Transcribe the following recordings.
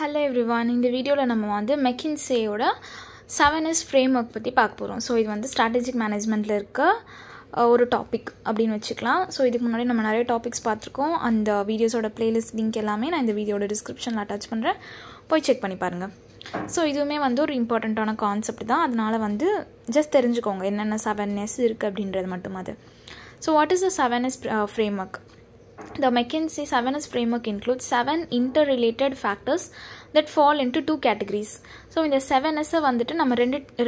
Hello everyone, இந்த வீடியோல நம்ம வந்து மெக்கின்சேயோட 7S framework பத்தி பார்க்க போறோம். சோ இது வந்து strategic managementல இருக்க ஒரு டாபிக் அப்படினு வெச்சுக்கலாம். சோ இதுக்கு முன்னாடி நம்ம நிறைய டாபிக்ஸ் பார்த்திருக்கோம். அந்த வீடியோஸோட பிளேலிஸ்ட் லிங்க் எல்லாமே நான் இந்த வீடியோட டிஸ்கிரிப்ஷன்ல அட்டாச் பண்றேன். போய் செக் பண்ணி பாருங்க. சோ இதுவுமே வந்து ஒரு இம்பார்ட்டன்ட்டான கான்செப்ட் தான். அதனால வந்து ஜஸ்ட் தெரிஞ்சுக்கோங்க என்னென்ன 7S இருக்கு அப்படின்றது மட்டும் அது. So what is the 7S framework? The McKinsey 7S framework includes 7 interrelated factors that fall into 2 categories. So இந்த 7S வந்துட்டு நம்ம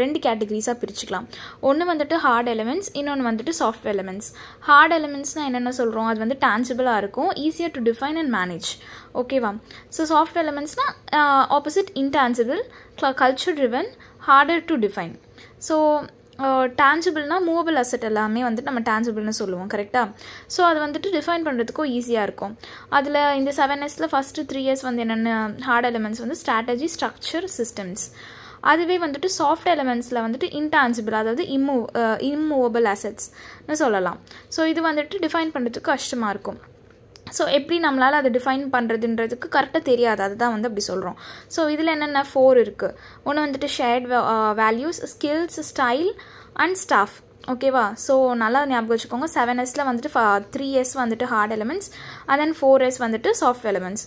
ரெண்டு கேட்டகரிஸா பிரிச்சுக்கலாம். ஒன்னு வந்துட்டு hard elements, இன்னொன்னு வந்துட்டு soft elements. Hard elementsனா என்னென்ன சொல்றோம்? அது வந்து tangible-ஆ இருக்கும், easier to define and manage. ஓகேவா? So soft elementsனா opposite intangible, culture driven, harder to define. So tangible-னா மூவபிள் அசெட் எல்லாமே வந்து நம்ம tangible-னு சொல்லுவோம், கரெக்ட்டா? சோ அது வந்துட்டு டிஃபைன் பண்றதுக்கு ஈஸியா இருக்கும். அதுல இந்த 7S-ல ஃபர்ஸ்ட் 3S வந்து என்னென்ன ஹார்ட் எலிமெண்ட்ஸ் வந்து ஸ்ட்ராட்டஜி, ஸ்ட்ரக்சர், சிஸ்டம்ஸ். அதுவே வந்துட்டு சாஃப்ட் எலிமெண்ட்ஸ்ல வந்துட்டு இன்டான்ஜிபிள், அதாவது இம்மூவபிள் அசெட்ஸ்னு சொல்லலாம். சோ இது வந்துட்டு டிஃபைன் பண்றதுக்கு கஷ்டமா இருக்கும். ஸோ எப்படி நம்மளால் அதை டிஃபைன் பண்ணுறதுன்றதுக்கு கரெக்டாக தெரியாது, அதுதான் வந்து அப்படி சொல்கிறோம். ஸோ இதில் என்னென்ன 4 இருக்குது. ஒன்று வந்துட்டு shared values, skills, style and staff. ஓகேவா? ஸோ நல்லா ஞாபகம் வச்சுக்கோங்க. 7S-ல வந்துட்டு 3S வந்துட்டு heart elements, and then 4S வந்துட்டு soft elements.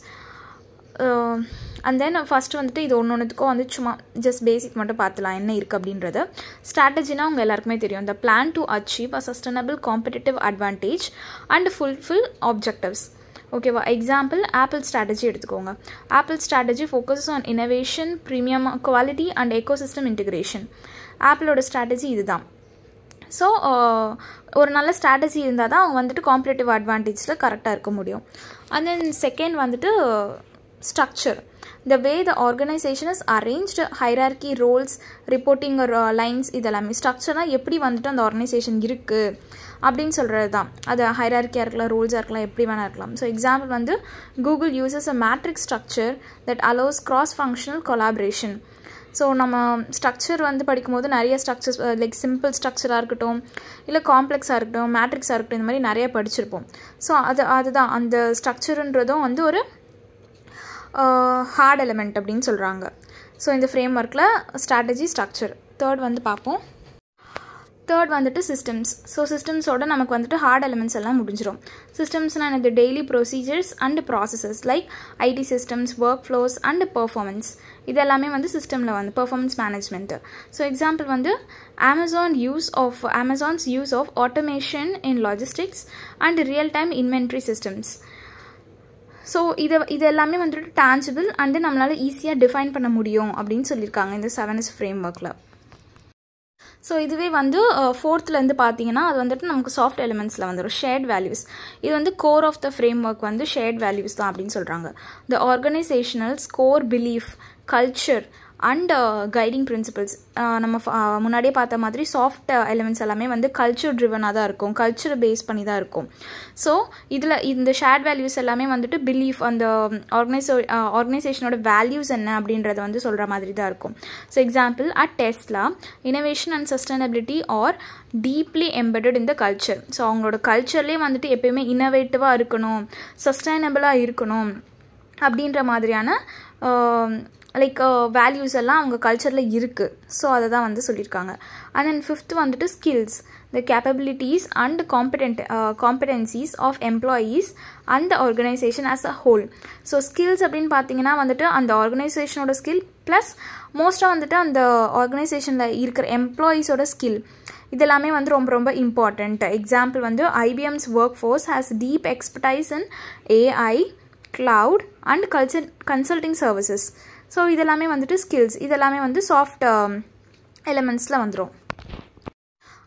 And then first வந்துட்டு இது ஒன்றுத்துக்கும் வந்து சும்மா ஜஸ்ட் பேசிக் மட்டும் பார்த்துலாம் என்ன இருக்குது அப்படின்றது. ஸ்ட்ராட்டஜினா உங்கள் எல்லாருக்குமே தெரியும். The plan to achieve a sustainable competitive advantage and fulfil objectives. ஓகேவா? எக்ஸாம்பிள் ஆப்பிள் ஸ்ட்ராட்டஜி எடுத்துக்கோங்க. Apple strategy focuses on innovation, premium quality and ecosystem integration. ஆப்பிளோட ஸ்ட்ராட்டஜி இதுதான். ஸோ ஒரு நல்ல ஸ்ட்ராட்டஜி இருந்தால் தான் அவங்க வந்துட்டு காம்படிட்டிவ் அட்வான்டேஜில் கரெக்டாக இருக்க முடியும். அண்ட் தென் செகண்ட் வந்துட்டு structure. The way the organization is arranged, hierarchy, roles, reporting lines, இதெல்லாமே ஸ்ட்ரக்சர்னா எப்படி வந்துட்டு அந்த ஆர்கனைசேஷன் இருக்குது அப்படின்னு சொல்கிறது தான். அது ஹைரார்க்கியாக இருக்கலாம், ரோல்ஸாக இருக்கலாம், எப்படி வேணா இருக்கலாம். ஸோ எக்ஸாம்பிள் வந்து Google uses a matrix structure that allows cross functional collaboration. So நம்ம ஸ்ட்ரக்சர் வந்து படிக்கும்போது நிறைய ஸ்ட்ரக்சர்ஸ் லைக் சிம்பிள் ஸ்ட்ரக்சராக இருக்கட்டும், இல்லை காம்ப்ளெக்ஸாக இருக்கட்டும், மேட்ரிக்ஸாக இருக்கட்டும், இந்த மாதிரி நிறைய படிச்சிருப்போம். ஸோ அதுதான் அந்த ஸ்ட்ரக்சருன்றதும் வந்து ஒரு ஹார்ட் எலிமெண்ட் அப்படின்னு சொல்கிறாங்க. ஸோ இந்த ஃப்ரேம் ஒர்க்கில் ஸ்ட்ராட்டஜி, ஸ்ட்ரக்சர். தேர்ட் வந்து பார்ப்போம். தேர்ட் வந்துட்டு சிஸ்டம்ஸ். ஸோ சிஸ்டம்ஸோட நமக்கு வந்துட்டு ஹார்ட் எலிமெண்ட்ஸ் எல்லாம் முடிஞ்சிடும். சிஸ்டம்ஸ்னால் எனக்கு daily procedures and processes like IT systems, work flows and performance. இது எல்லாமே வந்து சிஸ்டமில் வந்து பெர்ஃபார்மன்ஸ் மேனேஜ்மெண்ட்டு. ஸோ எக்ஸாம்பிள் வந்து Amazon's use of automation in logistics and real-time inventory systems. So இது எல்லாமே வந்துட்டு டான்ஜிபிள் அண்டு நம்மளால் ஈஸியாக டிஃபைன் பண்ண முடியும் அப்படின்னு சொல்லியிருக்காங்க இந்த 7S ஃப்ரேம் ஒர்க்கில். ஸோ இதுவே வந்து ஃபோர்த்துலேருந்து பார்த்தீங்கன்னா அது வந்துட்டு நமக்கு சாஃப்ட் எலிமெண்ட்ஸில் வந்துடும். Shared values. இது வந்து core of the framework வந்து ஷேர்ட் வேல்யூஸ் தான் அப்படின்னு சொல்கிறாங்க. The organisational score belief, culture and guiding principles. நம்ம முன்னாடியே பார்த்த மாதிரி சாஃப்ட் எலிமெண்ட்ஸ் எல்லாமே வந்து கல்ச்சர் ட்ரிவனாக தான் இருக்கும், கல்ச்சரை பேஸ் பண்ணி தான் இருக்கும். ஸோ இதில் இந்த ஷேர்ட் வேல்யூஸ் எல்லாமே வந்துட்டு பிலீஃப், அந்த ஆர்கனைசேஷனோட வேல்யூஸ் என்ன அப்படின்றத வந்து சொல்கிற மாதிரி தான் இருக்கும். So example Tesla, innovation and sustainability R deeply embedded in the culture. So அவங்களோட கல்ச்சர்லேயே வந்துட்டு எப்பயுமே இன்னோவேட்டிவாக இருக்கணும், சஸ்டைனபிளாக இருக்கணும் அப்படின்ற மாதிரியான லைக் வேல்யூஸ் எல்லாம் அவங்க கல்ச்சரில் இருக்குது. ஸோ அதை தான் வந்து சொல்லியிருக்காங்க. அண்ட் தென் ஃபிஃப்த் வந்துட்டு skills, the capabilities and competencies of employees and the organisation as a whole. So skills அப்படின்னு பார்த்தீங்கன்னா வந்துட்டு அந்த ஆர்கனைசேஷனோட ஸ்கில் ப்ளஸ் மோஸ்ட்டாக வந்துட்டு அந்த ஆர்கனைசேஷனில் இருக்கிற எம்ப்ளாயீஸோட ஸ்கில், இதெல்லாமே வந்து ரொம்ப ரொம்ப இம்பார்ட்டண்ட். எக்ஸாம்பிள் வந்து IBM's workforce has deep expertise in AI, cloud and consulting services. So இதெல்லாமே வந்துட்டு ஸ்கில்ஸ், இதெல்லாமே வந்து சாஃப்ட் எலிமெண்ட்ஸில் வந்துடும்.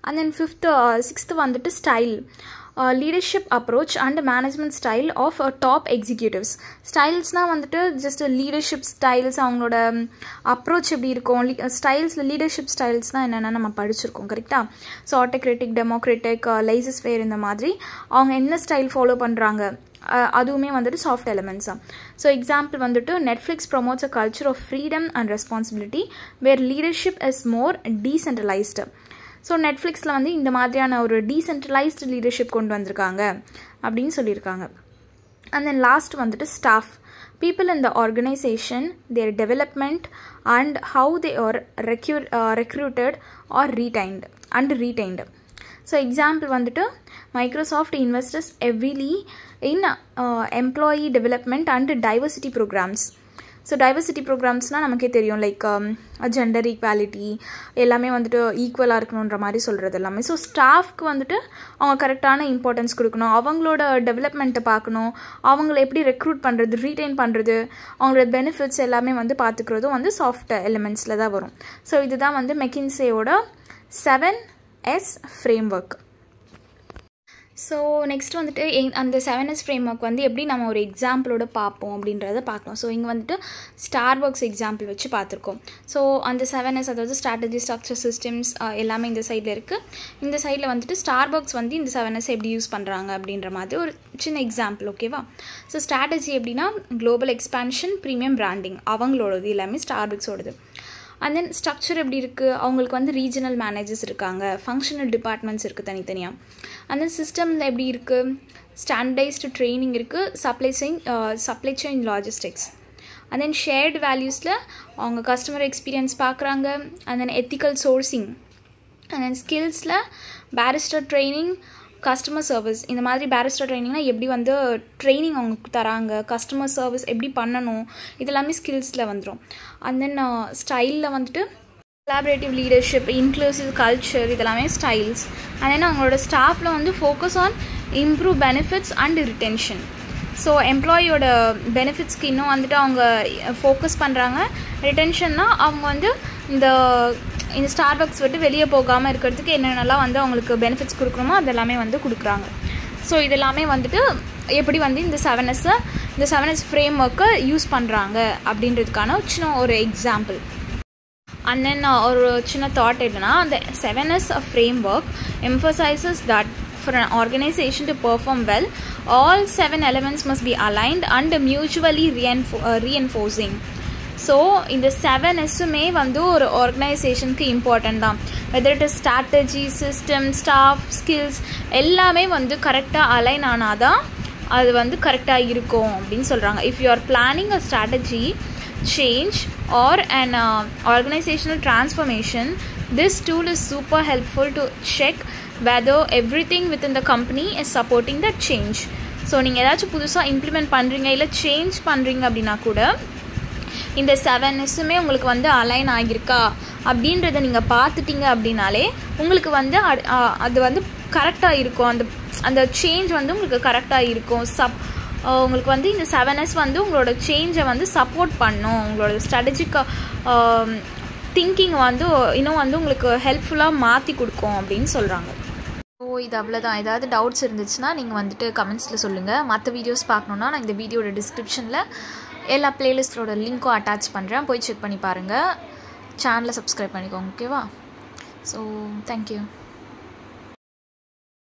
அண்ட் தென் சிக்ஸ்த்து வந்துட்டு style, leadership approach and management style of top executives. ஸ்டைல்ஸ்னால் வந்துட்டு ஜஸ்ட் லீடர்ஷிப் ஸ்டைல்ஸ், அவங்களோட அப்ரோச் எப்படி இருக்கும். ஸ்டைல்ஸில் லீடர்ஷிப் ஸ்டைல்ஸ்னால் என்னென்னா நம்ம படிச்சிருக்கோம், கரெக்டாக? So autocratic, democratic, laissez faire, இந்த மாதிரி அவங்க என்ன ஸ்டைல் ஃபாலோ பண்ணுறாங்க அதுவுமே வந்துட்டு சாஃப்ட் எலிமெண்ட்ஸ் தான். ஸோ எக்ஸாம்பிள் வந்துட்டு Netflix promotes a culture of freedom and responsibility where leadership is more decentralised. So நெட்ஃப்ளிக்ஸில் வந்து இந்த மாதிரியான ஒரு டீசென்ட்ரலைஸ்டு லீடர்ஷிப் கொண்டு வந்திருக்காங்க அப்படின்னு சொல்லியிருக்காங்க. அண்ட் தென் லாஸ்ட் வந்துட்டு staff. people in the organization, their development, and how they are recruited or retained. So example வந்துட்டு Microsoft invests heavily in employee development and diversity programs. So diversity ப்ரோக்ராம்ஸ்னால் நமக்கே தெரியும், like gender equality எல்லாமே வந்துட்டு ஈக்குவலாக இருக்கணுன்ற மாதிரி சொல்கிறது எல்லாமே. ஸோ ஸ்டாஃப்க்கு வந்துட்டு அவங்க கரெக்டான இம்பார்ட்டன்ஸ் கொடுக்கணும், அவங்களோட டெவலப்மெண்ட்டை பார்க்கணும், அவங்கள எப்படி ரெக்ரூட் பண்ணுறது, ரீட்டைன் பண்ணுறது, அவங்களோட பெனிஃபிட்ஸ் எல்லாமே வந்து பார்த்துக்கிறதும் வந்து சாஃப்ட் எலிமெண்ட்ஸில் தான் வரும். ஸோ இதுதான் வந்து மெக்கின்சேயோட 7S ஃப்ரேம்ஒர்க். ஸோ நெக்ஸ்ட் வந்துட்டு அந்த 7S ஃப்ரேம்ஒர்க் வந்து எப்படி நம்ம ஒரு எக்ஸாம்பிளோட பார்ப்போம் அப்படின்றத பார்க்கலாம். ஸோ இங்கே வந்துட்டு ஸ்டார்பக்ஸ் எக்ஸாம்பிள் வச்சு பார்த்துருக்கோம். ஸோ அந்த 7S, அதாவது ஸ்ட்ராட்டஜி, ஸ்ட்ரக்சர், சிஸ்டம்ஸ் எல்லாமே இந்த சைடில் இருக்குது. இந்த சைடில் வந்துட்டு ஸ்டார்பக்ஸ் வந்து இந்த 7S எப்படி யூஸ் பண்ணுறாங்க அப்படின்ற மாதிரி ஒரு சின்ன எக்ஸாம்பிள், ஓகேவா? ஸோ ஸ்ட்ராட்டஜி எப்படின்னா குளோபல் எக்ஸ்பான்ஷன், ப்ரீமியம் பிராண்டிங் அவங்களோடது எல்லாமே ஸ்டார்பக்ஸோடது. அண்ட் தென் ஸ்ட்ரக்சர் எப்படி இருக்குது, அவங்களுக்கு வந்து ரீஜனல் மேனேஜர்ஸ் இருக்காங்க, ஃபங்க்ஷனல் டிபார்ட்மெண்ட்ஸ் இருக்குது தனித்தனியாக. அண்ட் தென் சிஸ்டமில் எப்படி இருக்குது, ஸ்டாண்டர்டைஸ்டு ட்ரைனிங் இருக்குது, supply chain logistics. And then shared வேல்யூஸில் அவங்க கஸ்டமர் எக்ஸ்பீரியன்ஸ் பார்க்குறாங்க. And then ethical sourcing. And then ஸ்கில்ஸில் பேரிஸ்டர் ட்ரைனிங், கஸ்டமர் சர்வீஸ். இந்த மாதிரி பேரிஸ்டர் ட்ரைனிங்னால் எப்படி வந்து ட்ரைனிங் அவங்களுக்கு தராங்க, கஸ்டமர் சர்வீஸ் எப்படி பண்ணணும், இதெல்லாமே ஸ்கில்ஸில் வந்துடும். அண்ட் தென் ஸ்டைலில் வந்துட்டு கொலாபரேட்டிவ் லீடர்ஷிப், இன்க்ளூசிவ் கல்ச்சர், இதெல்லாமே ஸ்டைல்ஸ். அண்ட் தென் அவங்களோட ஸ்டாஃபில் வந்து focus on improve benefits and retention. So எம்ப்ளாயியோட பெனிஃபிட்ஸ்க்கு இன்னும் வந்துட்டு அவங்க ஃபோக்கஸ் பண்ணுறாங்க. ரிட்டென்ஷன்னா அவங்க வந்து இந்த ஸ்டார்பக்ஸ் விட்டு வெளியே போகாமல் இருக்கிறதுக்கு என்னென்னலாம் வந்து அவங்களுக்கு பெனிஃபிட்ஸ் கொடுக்குறோமோ அதெல்லாமே வந்து கொடுக்குறாங்க. ஸோ இதெல்லாமே வந்துட்டு எப்படி வந்து இந்த 7S ஃப்ரேம்ஒர்க்கை யூஸ் பண்ணுறாங்க அப்படின்றதுக்கான சின்ன ஒரு எக்ஸாம்பிள். அண்ட் தென் ஒரு சின்ன தாட் என்னன்னா, அந்த 7S framework emphasizes that for an organization to perform well, all 7 elements must be aligned and mutually reinforcing. So இந்த 7Sமே வந்து ஒரு ஆர்கனைசேஷனுக்கு இம்பார்ட்டன்ட் தான். Whether it is strategy, system, staff, skills எல்லாமே வந்து கரெக்டாக அலைன் ஆனால் தான் அது வந்து கரெக்டாக இருக்கும் அப்படின்னு சொல்கிறாங்க. If you are planning a strategy change or an organizational transformation, this tool is super helpful to check whether everything within the company is supporting that change. So நீங்கள் ஏதாச்சும் புதுசாக இம்ப்ளிமெண்ட் பண்ணுறீங்க இல்லை சேஞ்ச் பண்ணுறீங்க அப்படின்னா கூட இந்த 7Sமே உங்களுக்கு வந்து அலைன் ஆகியிருக்கா அப்படின்றத நீங்கள் பார்த்துட்டீங்க அப்படின்னாலே உங்களுக்கு வந்து அது வந்து கரெக்டாக இருக்கும். அந்த சேஞ்ச் வந்து உங்களுக்கு கரெக்டாக இருக்கும். உங்களுக்கு வந்து இந்த 7S வந்து உங்களோட சேஞ்சை வந்து சப்போர்ட் பண்ணும், உங்களோட ஸ்ட்ராட்டஜிக் திங்கிங் வந்து இன்னும் வந்து உங்களுக்கு ஹெல்ப்ஃபுல்லாக மாற்றி கொடுக்கும் அப்படின்னு சொல்கிறாங்க. ஸோ இது அவ்வளோதான். ஏதாவது டவுட்ஸ் இருந்துச்சுன்னா நீங்கள் வந்துட்டு கமெண்ட்ஸில் சொல்லுங்கள். மற்ற வீடியோஸ் பார்க்கணுன்னா நான் இந்த வீடியோட டிஸ்கிரிப்ஷனில் எல்லா பிளேலிஸ்ட்டோட லிங்க்கும் அட்டாச் பண்ணுறேன், போய் செக் பண்ணி பாருங்கள். சேனலை சப்ஸ்கிரைப் பண்ணிக்கோங்க, ஓகேவா? So thank you.